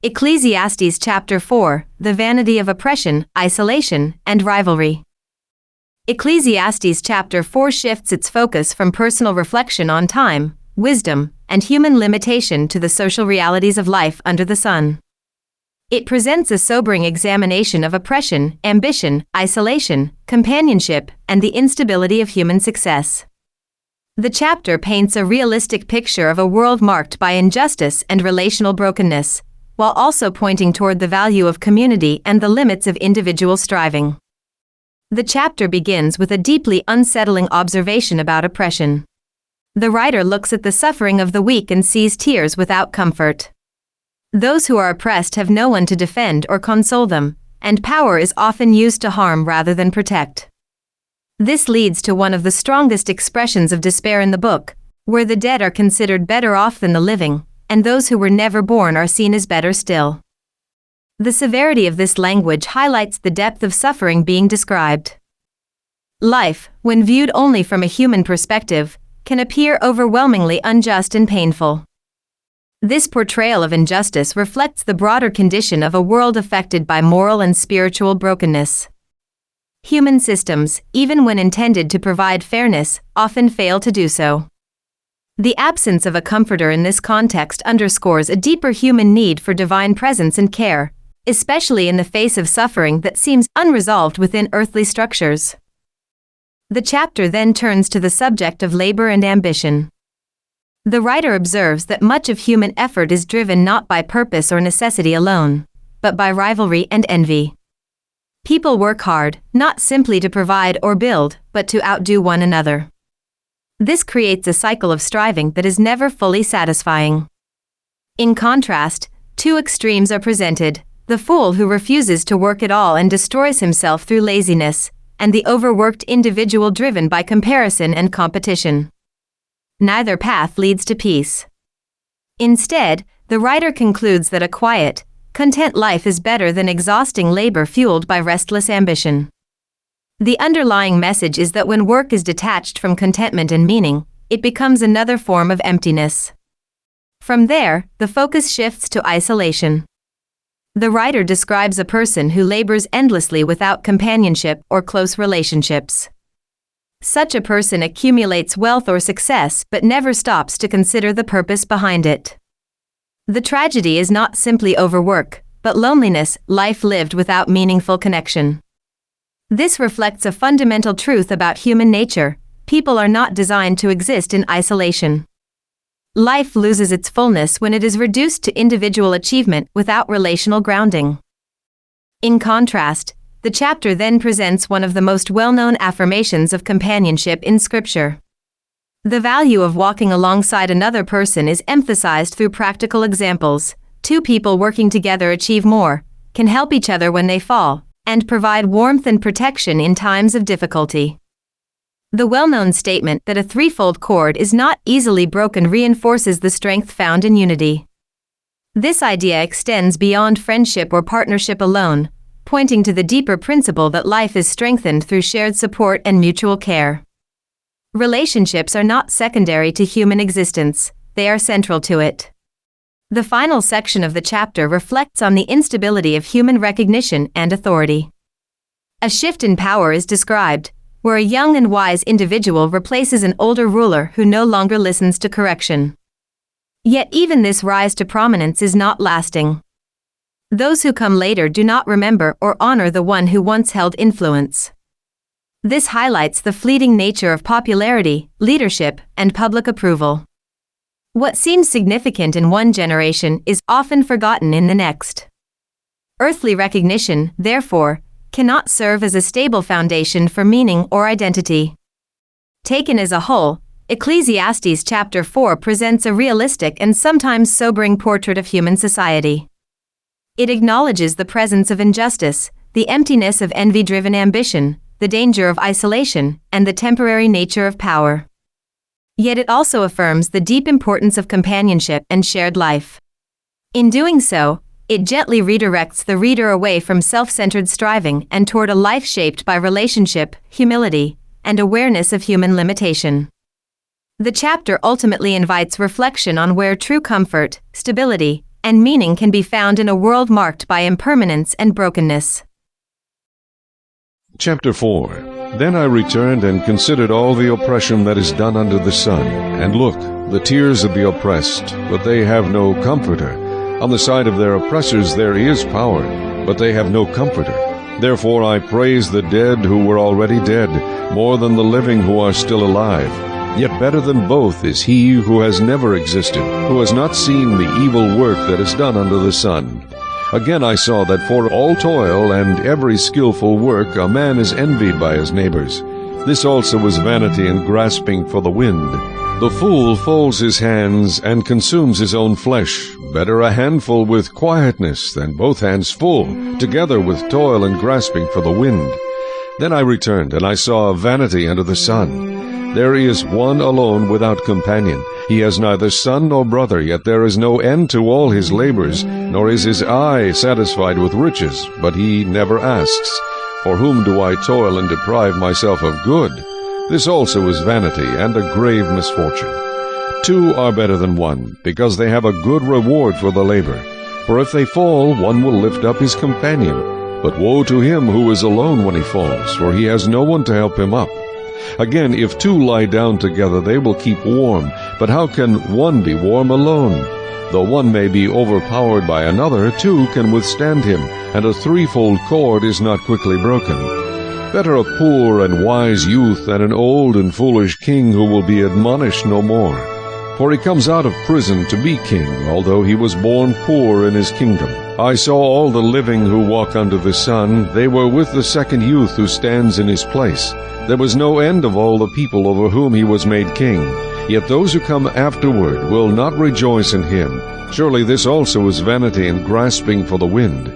Ecclesiastes chapter 4, the vanity of oppression, isolation, and rivalry. Ecclesiastes chapter 4 shifts its focus from personal reflection on time, wisdom, and human limitation to the social realities of life under the sun. It presents a sobering examination of oppression, ambition, isolation, companionship, and the instability of human success. The chapter paints a realistic picture of a world marked by injustice and relational brokenness, while also pointing toward the value of community and the limits of individual striving. The chapter begins with a deeply unsettling observation about oppression. The writer looks at the suffering of the weak and sees tears without comfort. Those who are oppressed have no one to defend or console them, and power is often used to harm rather than protect. This leads to one of the strongest expressions of despair in the book, where the dead are considered better off than the living, and those who were never born are seen as better still. The severity of this language highlights the depth of suffering being described. Life, when viewed only from a human perspective, can appear overwhelmingly unjust and painful. This portrayal of injustice reflects the broader condition of a world affected by moral and spiritual brokenness. Human systems, even when intended to provide fairness, often fail to do so. The absence of a comforter in this context underscores a deeper human need for divine presence and care, especially in the face of suffering that seems unresolved within earthly structures. The chapter then turns to the subject of labor and ambition. The writer observes that much of human effort is driven not by purpose or necessity alone, but by rivalry and envy. People work hard, not simply to provide or build, but to outdo one another. This creates a cycle of striving that is never fully satisfying. In contrast, two extremes are presented: the fool who refuses to work at all and destroys himself through laziness, and the overworked individual driven by comparison and competition. Neither path leads to peace. Instead, the writer concludes that a quiet, content life is better than exhausting labor fueled by restless ambition. The underlying message is that when work is detached from contentment and meaning, it becomes another form of emptiness. From there, the focus shifts to isolation. The writer describes a person who labors endlessly without companionship or close relationships. Such a person accumulates wealth or success but never stops to consider the purpose behind it. The tragedy is not simply overwork, but loneliness, life lived without meaningful connection. This reflects a fundamental truth about human nature: people are not designed to exist in isolation. Life loses its fullness when it is reduced to individual achievement without relational grounding. In contrast, the chapter then presents one of the most well-known affirmations of companionship in Scripture. The value of walking alongside another person is emphasized through practical examples. Two people working together achieve more, can help each other when they fall, and provide warmth and protection in times of difficulty. The well-known statement that a threefold cord is not easily broken reinforces the strength found in unity. This idea extends beyond friendship or partnership alone, pointing to the deeper principle that life is strengthened through shared support and mutual care. Relationships are not secondary to human existence, they are central to it. The final section of the chapter reflects on the instability of human recognition and authority. A shift in power is described, where a young and wise individual replaces an older ruler who no longer listens to correction. Yet even this rise to prominence is not lasting. Those who come later do not remember or honor the one who once held influence. This highlights the fleeting nature of popularity, leadership, and public approval. What seems significant in one generation is often forgotten in the next. Earthly recognition, therefore, cannot serve as a stable foundation for meaning or identity. Taken as a whole, Ecclesiastes chapter 4 presents a realistic and sometimes sobering portrait of human society. It acknowledges the presence of injustice, the emptiness of envy-driven ambition, the danger of isolation, and the temporary nature of power. Yet it also affirms the deep importance of companionship and shared life. In doing so, it gently redirects the reader away from self-centered striving and toward a life shaped by relationship, humility, and awareness of human limitation. The chapter ultimately invites reflection on where true comfort, stability, and meaning can be found in a world marked by impermanence and brokenness. Chapter 4. Then I returned and considered all the oppression that is done under the sun. And look, the tears of the oppressed, but they have no comforter. On the side of their oppressors there is power, but they have no comforter. Therefore I praise the dead who were already dead, more than the living who are still alive. Yet better than both is he who has never existed, who has not seen the evil work that is done under the sun. Again I saw that for all toil and every skillful work a man is envied by his neighbors. This also is vanity and grasping for the wind. The fool folds his hands and consumes his own flesh. Better a handful with quietness than both hands full, together with toil and grasping for the wind. Then I returned, and I saw vanity under the sun. There is one alone without companion. He has neither son nor brother, yet there is no end to all his labors, nor is his eye satisfied with riches. But he never asks, "For whom do I toil and deprive myself of good?" This also is vanity and a grave misfortune. Two are better than one, because they have a good reward for the labor. For if they fall, one will lift up his companion. But woe to him who is alone when he falls, for he has no one to help him up. Again, if two lie down together, they will keep warm. But how can one be warm alone? Though one may be overpowered by another, two can withstand him, and a threefold cord is not quickly broken. Better a poor and wise youth than an old and foolish king who will be admonished no more. For he comes out of prison to be king, although he was born poor in his kingdom. I saw all the living who walk under the sun. They were with the second youth who stands in his place. There was no end of all the people over whom he was made king. Yet those who come afterward will not rejoice in him. Surely this also is vanity and grasping for the wind.